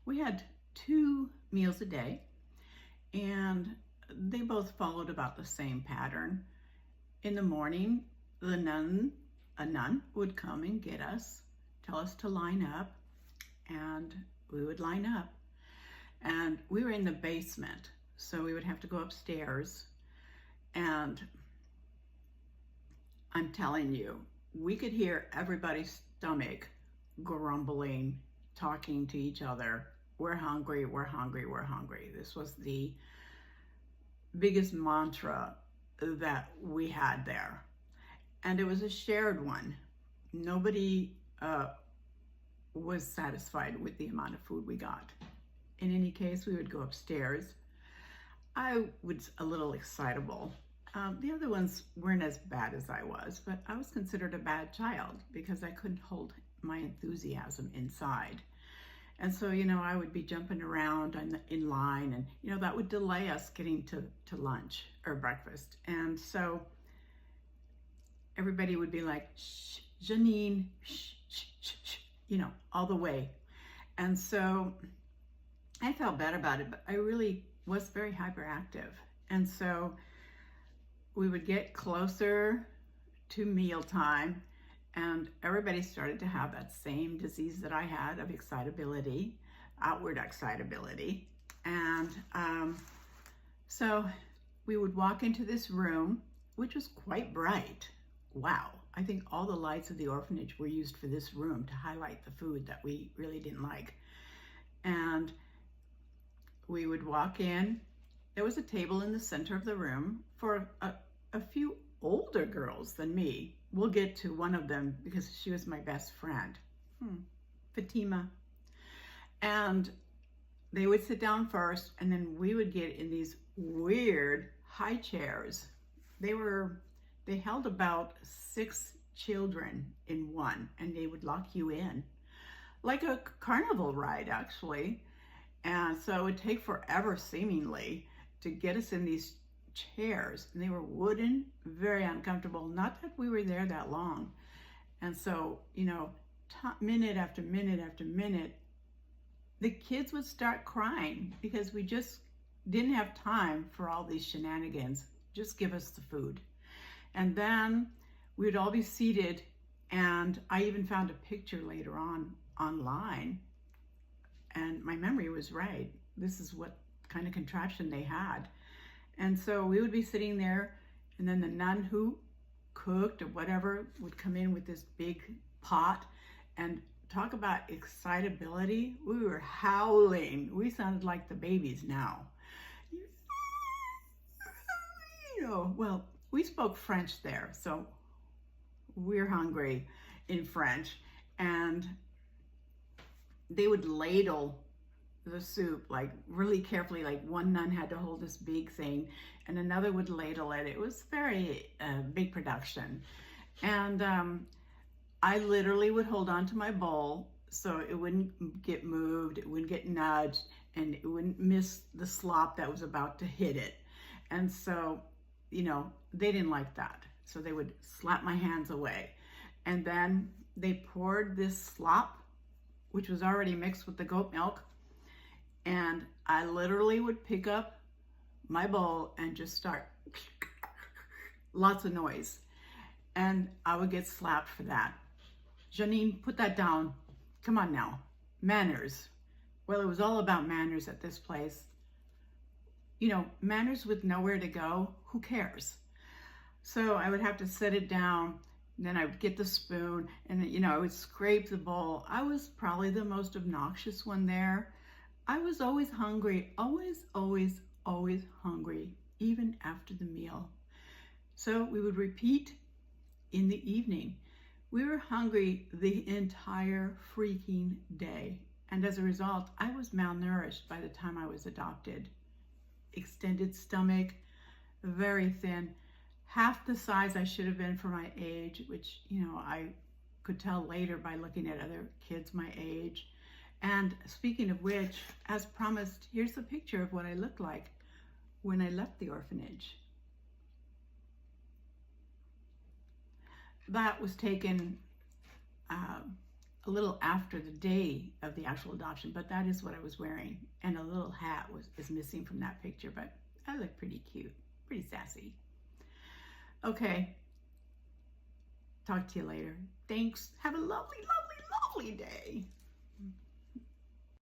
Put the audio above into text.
We had 2 meals a day, and they both followed about the same pattern. In the morning, a nun would come and get us, tell us to line up, and we would line up. And we were in the basement, so we would have to go upstairs. And I'm telling you, we could hear everybody's stomach grumbling, talking to each other. We're hungry, we're hungry, we're hungry. This was the biggest mantra that we had there. And it was a shared one. Nobody was satisfied with the amount of food we got. In any case, we would go upstairs. I was a little excitable. The other ones weren't as bad as I was, but I was considered a bad child because I couldn't hold my enthusiasm inside. And so, I would be jumping around in line, and, that would delay us getting to lunch or breakfast. And so everybody would be like, shh, Janine, shh, shh, shh, shh, all the way. And so I felt bad about it, but I really was very hyperactive. And so we would get closer to mealtime, and everybody started to have that same disease that I had of excitability, outward excitability. And so we would walk into this room, which was quite bright. Wow. I think all the lights of the orphanage were used for this room to highlight the food that we really didn't like. And we would walk in. There was a table in the center of the room for a few older girls than me. We'll get to one of them because she was my best friend, Fatima. And they would sit down first, and then we would get in these weird high chairs. They held about 6 children in one, and they would lock you in like a carnival ride, actually. And so it would take forever, seemingly, to get us in these chairs. And they were wooden, very uncomfortable. Not that we were there that long. And so, minute after minute after minute, the kids would start crying because we just didn't have time for all these shenanigans. Just give us the food. And then we would all be seated, and I even found a picture later on online, and my memory was right. This is what kind of contraption they had. And so we would be sitting there, and then the nun who cooked or whatever would come in with this big pot, and talk about excitability. We were howling. We sounded like the babies now. Well, we spoke French there, so we're hungry in French. And they would ladle the soup like really carefully. Like one nun had to hold this big thing, and another would ladle it. It was very big production. And I literally would hold on to my bowl so it wouldn't get moved, it wouldn't get nudged, and it wouldn't miss the slop that was about to hit it. And so, they didn't like that. So they would slap my hands away. And then they poured this slop, which was already mixed with the goat milk. And I literally would pick up my bowl and just start lots of noise. And I would get slapped for that. Janine, put that down. Come on now. Manners. Well, it was all about manners at this place. Manners with nowhere to go, who cares? So I would have to set it down, and then I would get the spoon, and I would scrape the bowl. I was probably the most obnoxious one there. I was always hungry, always, always, always hungry, even after the meal. So we would repeat in the evening. We were hungry the entire freaking day. And as a result, I was malnourished by the time I was adopted. Extended stomach, very thin, half the size I should have been for my age, which, I could tell later by looking at other kids my age. And speaking of which, as promised, here's a picture of what I looked like when I left the orphanage. That was taken a little after the day of the actual adoption, but that is what I was wearing. And a little hat is missing from that picture, but I look pretty cute, pretty sassy. Okay, talk to you later. Thanks. Have a lovely, lovely, lovely day.